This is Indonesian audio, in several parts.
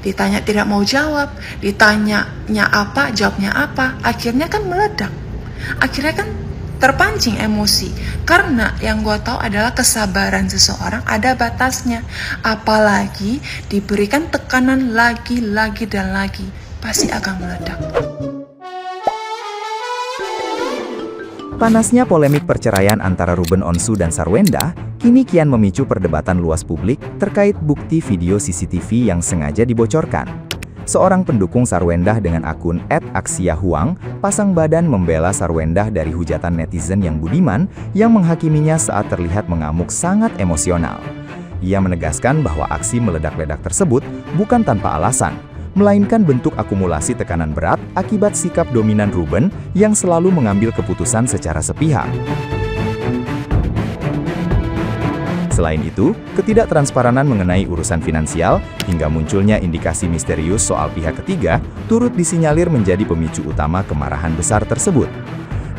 ditanya tidak mau jawab, ditanyanya apa, jawabnya apa, akhirnya kan meledak. Akhirnya kan terpancing emosi. Karena yang gue tahu adalah kesabaran seseorang ada batasnya. Apalagi diberikan tekanan lagi dan lagi, pasti akan meledak. Panasnya polemik perceraian antara Ruben Onsu dan Sarwenda kini kian memicu perdebatan luas publik terkait bukti video CCTV yang sengaja dibocorkan. Seorang pendukung Sarwenda dengan akun @aksiahuang pasang badan membela Sarwenda dari hujatan netizen yang budiman yang menghakiminya saat terlihat mengamuk sangat emosional. Ia menegaskan bahwa aksi meledak-ledak tersebut bukan tanpa alasan, melainkan bentuk akumulasi tekanan berat akibat sikap dominan Ruben yang selalu mengambil keputusan secara sepihak. Selain itu, ketidaktransparan mengenai urusan finansial hingga munculnya indikasi misterius soal pihak ketiga turut disinyalir menjadi pemicu utama kemarahan besar tersebut.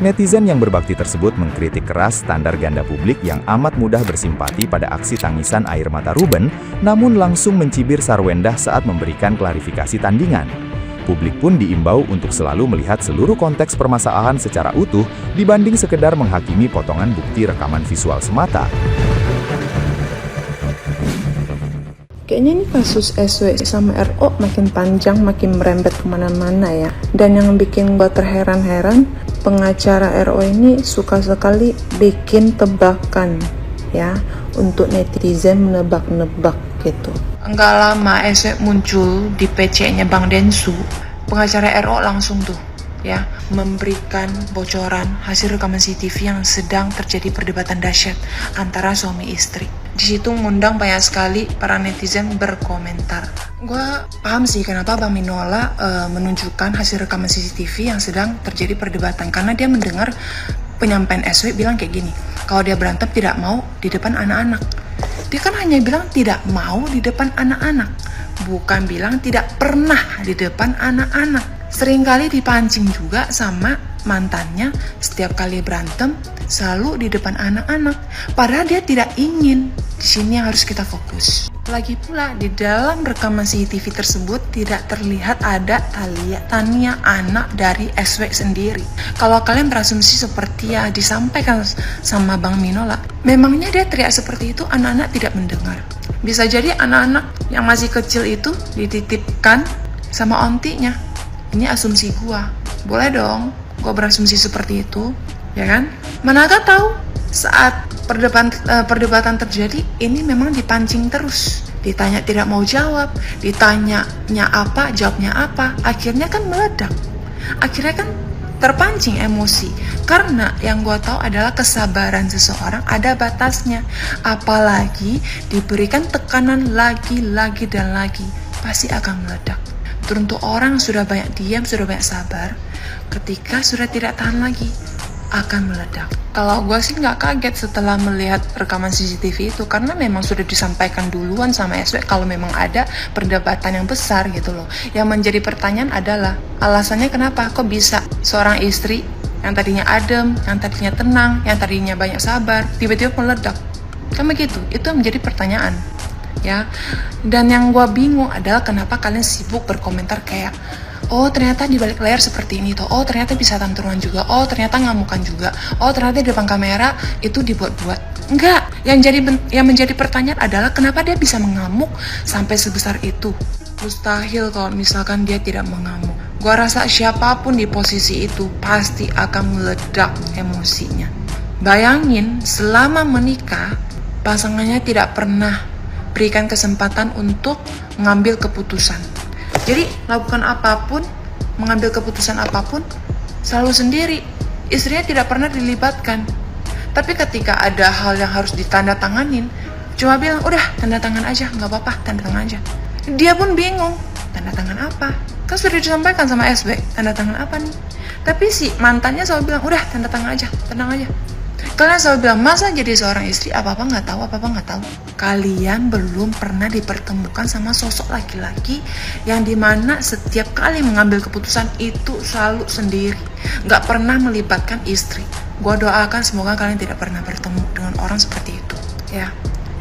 Netizen yang berbakti tersebut mengkritik keras standar ganda publik yang amat mudah bersimpati pada aksi tangisan air mata Ruben, namun langsung mencibir Sarwenda saat memberikan klarifikasi tandingan. Publik pun diimbau untuk selalu melihat seluruh konteks permasalahan secara utuh dibanding sekedar menghakimi potongan bukti rekaman visual semata. Kayaknya ini kasus SW sama RO makin panjang, makin merembet kemana-mana ya. Dan yang bikin gue terheran-heran, pengacara RO ini suka sekali bikin tebakan ya, untuk netizen menebak-nebak gitu. Enggak lama SW muncul di PC-nya Bang Densu, pengacara RO langsung tuh ya memberikan bocoran hasil rekaman CCTV yang sedang terjadi perdebatan dahsyat antara suami istri. Di situ ngundang banyak sekali para netizen berkomentar. Gue paham sih kenapa Bang Minola menunjukkan hasil rekaman CCTV yang sedang terjadi perdebatan, karena dia mendengar penyampaian SW bilang kayak gini, kalau dia berantem tidak mau di depan anak-anak. Dia kan hanya bilang tidak mau di depan anak-anak, bukan bilang tidak pernah di depan anak-anak. Seringkali dipancing juga sama mantannya, setiap kali berantem selalu di depan anak-anak, padahal dia tidak ingin. Di sini yang harus kita fokus. Lagi pula di dalam rekaman CCTV tersebut tidak terlihat ada Tania anak dari SW sendiri. Kalau kalian berasumsi seperti yang disampaikan sama Bang Minola, memangnya dia teriak seperti itu anak-anak tidak mendengar. Bisa jadi anak-anak yang masih kecil itu dititipkan sama ontinya. Ini asumsi gua. Boleh dong gua berasumsi seperti itu, ya kan? Manakah tahu saat perdebatan terjadi, ini memang dipancing terus. Ditanya tidak mau jawab, ditanyanya apa, jawabnya apa, akhirnya kan meledak. Akhirnya kan terpancing emosi. Karena yang gue tahu adalah kesabaran seseorang ada batasnya. Apalagi diberikan tekanan lagi dan lagi, pasti akan meledak. Untuk orang sudah banyak diam, sudah banyak sabar, ketika sudah tidak tahan lagi, akan meledak. Kalau gue sih nggak kaget setelah melihat rekaman CCTV itu, karena memang sudah disampaikan duluan sama SW kalau memang ada perdebatan yang besar gitu loh. Yang menjadi pertanyaan adalah alasannya kenapa kok bisa seorang istri yang tadinya adem, yang tadinya tenang, yang tadinya banyak sabar, tiba-tiba meledak. Kan begitu, itu menjadi pertanyaan ya. Dan yang gue bingung adalah kenapa kalian sibuk berkomentar kayak, oh ternyata di balik layar seperti ini toh, oh ternyata bisa tantruan juga, oh ternyata ngamukan juga, oh ternyata di depan kamera itu dibuat-buat. Enggak, yang menjadi pertanyaan adalah kenapa dia bisa mengamuk sampai sebesar itu. Mustahil kalau misalkan dia tidak mengamuk. Gua rasa siapapun di posisi itu pasti akan meledak emosinya. Bayangin selama menikah, pasangannya tidak pernah berikan kesempatan untuk mengambil keputusan. Jadi lakukan apapun, mengambil keputusan apapun, selalu sendiri. Istrinya tidak pernah dilibatkan. Tapi ketika ada hal yang harus ditandatanganin, cuma bilang, udah tanda tangan aja, nggak apa-apa, tanda tangan aja. Dia pun bingung, tanda tangan apa? Kan sudah disampaikan sama SB, tanda tangan apa nih? Tapi si mantannya selalu bilang, udah tanda tangan aja, tenang aja. Kalian selalu bilang, masa jadi seorang istri apa-apa nggak tahu, apa-apa nggak tahu. Kalian belum pernah dipertemukan sama sosok laki-laki yang dimana setiap kali mengambil keputusan itu selalu sendiri, nggak pernah melibatkan istri. Gua doakan semoga kalian tidak pernah bertemu dengan orang seperti itu. Ya,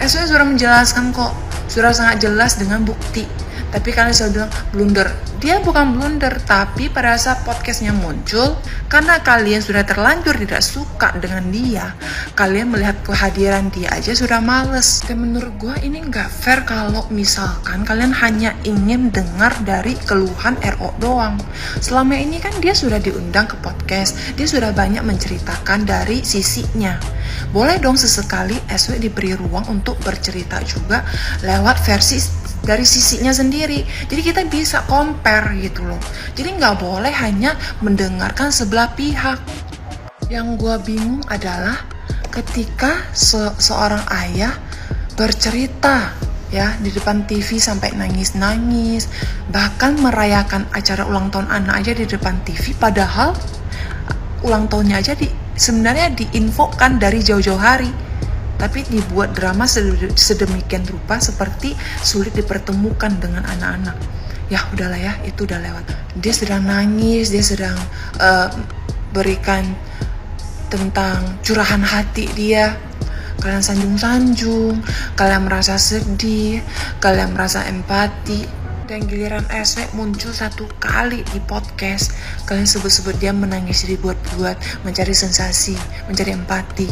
SW sudah menjelaskan kok, sudah sangat jelas dengan bukti. Tapi kalian selalu bilang blunder. Dia bukan blunder, tapi pada saat podcastnya muncul, karena kalian sudah terlanjur tidak suka dengan dia, kalian melihat kehadiran dia aja sudah males. Dan menurut gue ini nggak fair kalau misalkan kalian hanya ingin dengar dari keluhan RO doang. Selama ini kan dia sudah diundang ke podcast, dia sudah banyak menceritakan dari sisinya. Boleh dong sesekali SW diberi ruang untuk bercerita juga lewat versi dari sisinya sendiri. Jadi kita bisa compare gitu loh. Jadi nggak boleh hanya mendengarkan sebelah pihak. Yang gue bingung adalah ketika seorang ayah bercerita ya di depan TV sampai nangis-nangis, bahkan merayakan acara ulang tahun anak aja di depan TV, padahal ulang tahunnya aja sebenarnya diinfokan dari jauh-jauh hari, tapi dibuat drama sedemikian rupa seperti sulit dipertemukan dengan anak-anak. Ya udahlah ya, itu udah lewat. Dia sedang nangis, dia sedang berikan tentang curahan hati dia. Kalian sanjung-sanjung, kalian merasa sedih, kalian merasa empati. Dan giliran SW muncul satu kali di podcast, kalian sebut-sebut dia menangis dibuat-buat, mencari sensasi, mencari empati.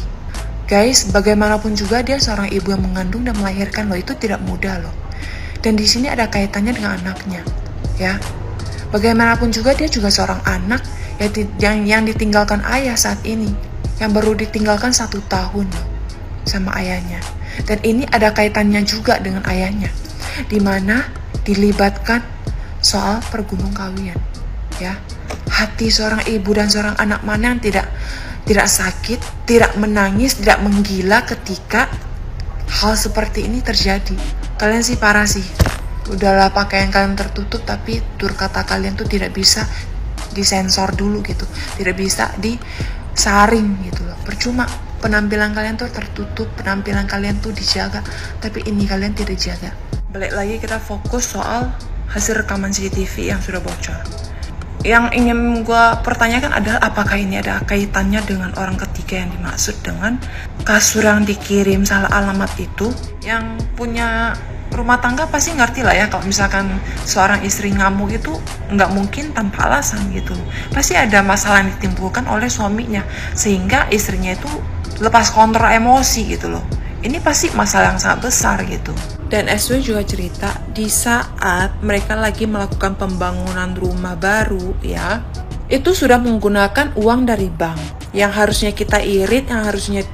Guys, bagaimanapun juga dia seorang ibu yang mengandung dan melahirkan loh, itu tidak mudah loh. Dan di sini ada kaitannya dengan anaknya, ya. Bagaimanapun juga dia juga seorang anak yang ditinggalkan ayah saat ini, yang baru ditinggalkan 1 tahun loh sama ayahnya. Dan ini ada kaitannya juga dengan ayahnya, di mana dilibatkan soal pergunung kawian, ya. Hati seorang ibu dan seorang anak mana yang tidak sakit, tidak menangis, tidak menggila ketika hal seperti ini terjadi. Kalian sih parah sih. Udahlah pakaian kalian tertutup, tapi tur kata kalian tuh tidak bisa disensor dulu gitu, tidak bisa disaring gitu loh. Percuma penampilan kalian tuh tertutup, penampilan kalian tuh dijaga, tapi ini kalian tidak jaga. Balik lagi kita fokus soal hasil rekaman CCTV yang sudah bocor. Yang ingin gue pertanyakan adalah apakah ini ada kaitannya dengan orang ketiga yang dimaksud dengan kasur yang dikirim salah alamat itu. Yang punya rumah tangga pasti ngerti lah ya, kalau misalkan seorang istri ngamuk itu nggak mungkin tanpa alasan gitu. Pasti ada masalah yang ditimbulkan oleh suaminya sehingga istrinya itu lepas kontrol emosi gitu loh. Ini pasti masalah yang sangat besar gitu. Dan SW juga cerita di saat mereka lagi melakukan pembangunan rumah baru ya, itu sudah menggunakan uang dari bank yang harusnya kita irit, yang harusnya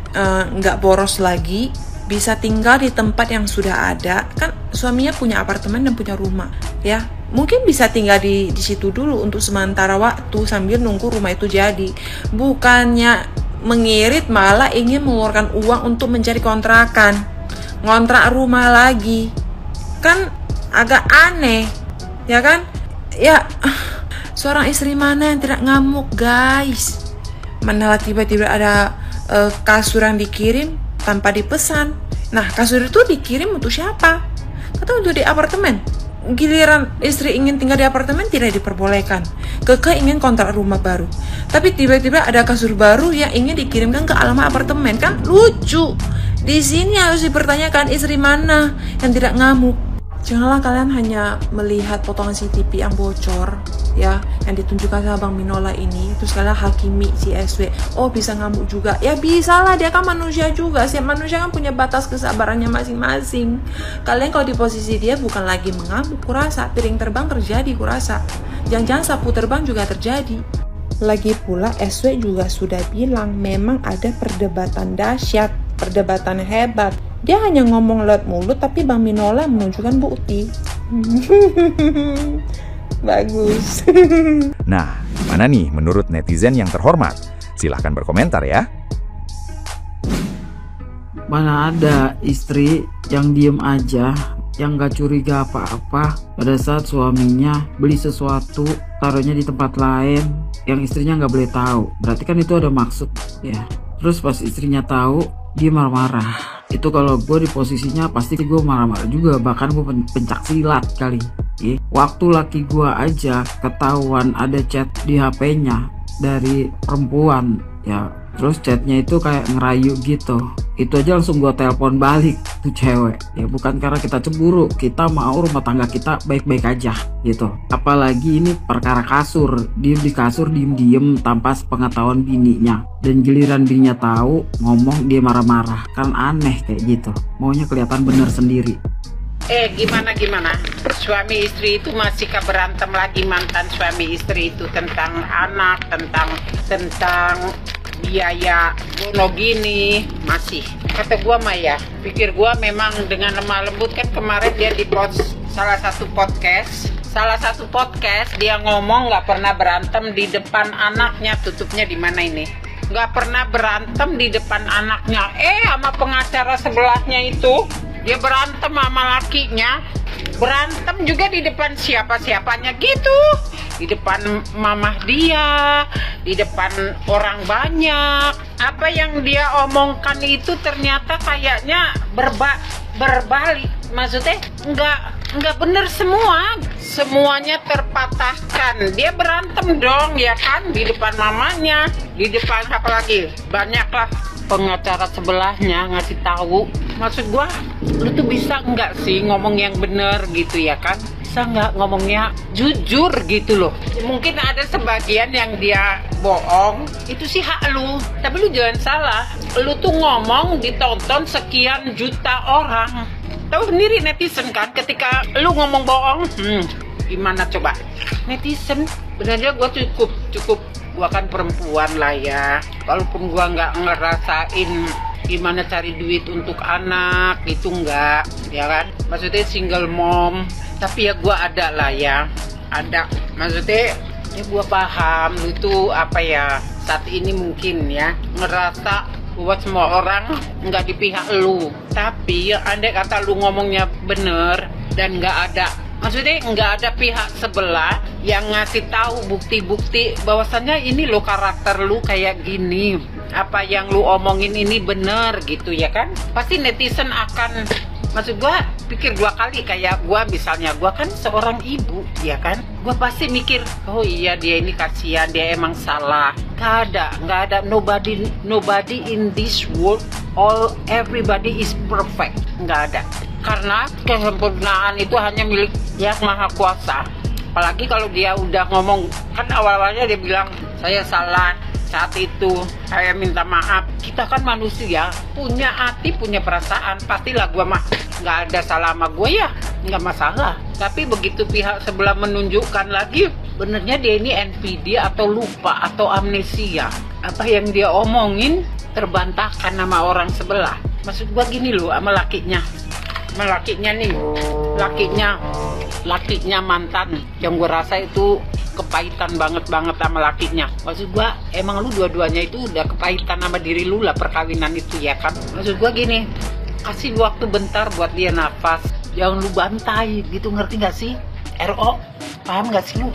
nggak boros lagi, bisa tinggal di tempat yang sudah ada. Kan suaminya punya apartemen dan punya rumah ya, mungkin bisa tinggal di situ dulu untuk sementara waktu sambil nunggu rumah itu jadi. Bukannya mengirit, malah ingin mengeluarkan uang untuk mencari kontrakan, ngontrak rumah lagi. Kan agak aneh, ya kan? Ya, seorang istri mana yang tidak ngamuk, guys? Mana tiba-tiba ada kasur yang dikirim tanpa dipesan. Nah, kasur itu dikirim untuk siapa? Atau untuk di apartemen? Giliran istri ingin tinggal di apartemen tidak diperbolehkan. Keke ingin kontrak rumah baru, tapi tiba-tiba ada kasur baru yang ingin dikirimkan ke alamat apartemen. Kan lucu. Di sini harus dipertanyakan istri mana yang tidak ngamuk. Janganlah kalian hanya melihat potongan CCTV yang bocor ya, yang ditunjukkan sama Bang Minola ini, terus kalian hakimi si SW. Oh, bisa ngamuk juga. Ya bisa lah, dia kan manusia juga. Setiap manusia kan punya batas kesabarannya masing-masing. Kalian kalau di posisi dia bukan lagi mengamuk, kurasa piring terbang terjadi, kurasa jangan-jangan sapu terbang juga terjadi. Lagi pula SW juga sudah bilang memang ada perdebatan dahsyat, perdebatan hebat. Dia hanya ngomong lewat mulut, tapi Bang Minola menunjukkan bukti. Bagus. Nah, gimana nih menurut netizen yang terhormat? Silahkan berkomentar ya. Mana ada istri yang diem aja, yang gak curiga apa-apa pada saat suaminya beli sesuatu, taruhnya di tempat lain, yang istrinya gak boleh tahu. Berarti kan itu ada maksud ya. Terus pas istrinya tahu, dia marah-marah. Itu kalau gue di posisinya pasti gue marah-marah juga, bahkan gue pencak silat kali. Waktu laki gue aja ketahuan ada chat di HP-nya dari perempuan, ya Terus chatnya itu kayak ngerayu gitu. Itu aja langsung gua telepon balik tuh cewek. Ya bukan karena kita cemburu, kita mau rumah tangga kita baik-baik aja gitu. Apalagi ini perkara kasur, diem di kasur diem-diem tanpa sepengetahuan bininya. Dan giliran bininya tahu, ngomong dia marah-marah. Kan aneh kayak gitu. Maunya kelihatan bener sendiri. Gimana suami istri itu masih berantem lagi, mantan suami istri itu tentang anak, tentang biaya gono gini. Masih kata gua mah ya, pikir gua memang dengan lemah lembut. Kan kemarin dia di salah satu podcast dia ngomong nggak pernah berantem di depan anaknya. Tutupnya di mana ini? Nggak pernah berantem di depan anaknya. Sama pengacara sebelahnya itu dia berantem sama lakinya, berantem juga di depan siapa-siapanya gitu, di depan mamah dia, di depan orang banyak. Apa yang dia omongkan itu ternyata kayaknya berbalik, maksudnya nggak bener semuanya terpatahkan. Dia berantem dong ya kan, di depan mamanya, di depan apa lagi, banyaklah pengacara sebelahnya ngasih tahu. Maksud gua, lu tuh bisa nggak sih ngomong yang bener gitu ya kan? Bisa nggak ngomongnya jujur gitu loh. Mungkin ada sebagian yang dia bohong, itu sih hak lu. Tapi lu jangan salah, lu tuh ngomong ditonton sekian juta orang. Tahu sendiri netizen kan, ketika lu ngomong bohong, gimana coba? Netizen, benernya gua cukup. Gua kan perempuan lah ya, walaupun gua nggak ngerasain gimana cari duit untuk anak itu enggak, ya kan, maksudnya single mom, tapi ya gua ada lah ya, ada, maksudnya ya gua paham lu itu apa ya, saat ini mungkin ya ngerasa buat semua orang nggak di pihak lu, tapi ya andai kata lu ngomongnya bener dan maksudnya nggak ada pihak sebelah yang ngasih tahu bukti-bukti bahwasannya ini lo karakter lu kayak gini, apa yang lu omongin ini bener gitu ya kan, pasti netizen akan, maksud gua pikir 2 kali. Kayak gua misalnya, gua kan seorang ibu ya kan, gua pasti mikir, oh iya dia ini kasihan, dia emang salah. Nggak ada nobody in this world, everybody is perfect, nggak ada. Karena kesempurnaan itu hanya milik Yang Maha Kuasa. Apalagi kalau dia udah ngomong, kan awal-awalnya dia bilang saya salah saat itu, saya minta maaf. Kita kan manusia, punya hati, punya perasaan. Pastilah gue mah nggak ada salah sama gue ya, nggak masalah. Tapi begitu pihak sebelah menunjukkan lagi, benernya dia ini NPD atau lupa atau amnesia. Apa yang dia omongin terbantahkan sama orang sebelah. Maksud gue gini loh, sama lakinya nih, lakinya mantan yang gue rasa itu kepahitan banget sama lakinya. Maksud gue, emang lu dua-duanya itu udah kepahitan sama diri lu lah perkawinan itu ya kan. Maksud gue gini, kasih waktu bentar buat dia nafas, jangan lu bantai gitu, ngerti gak sih? RO, paham gak sih lu?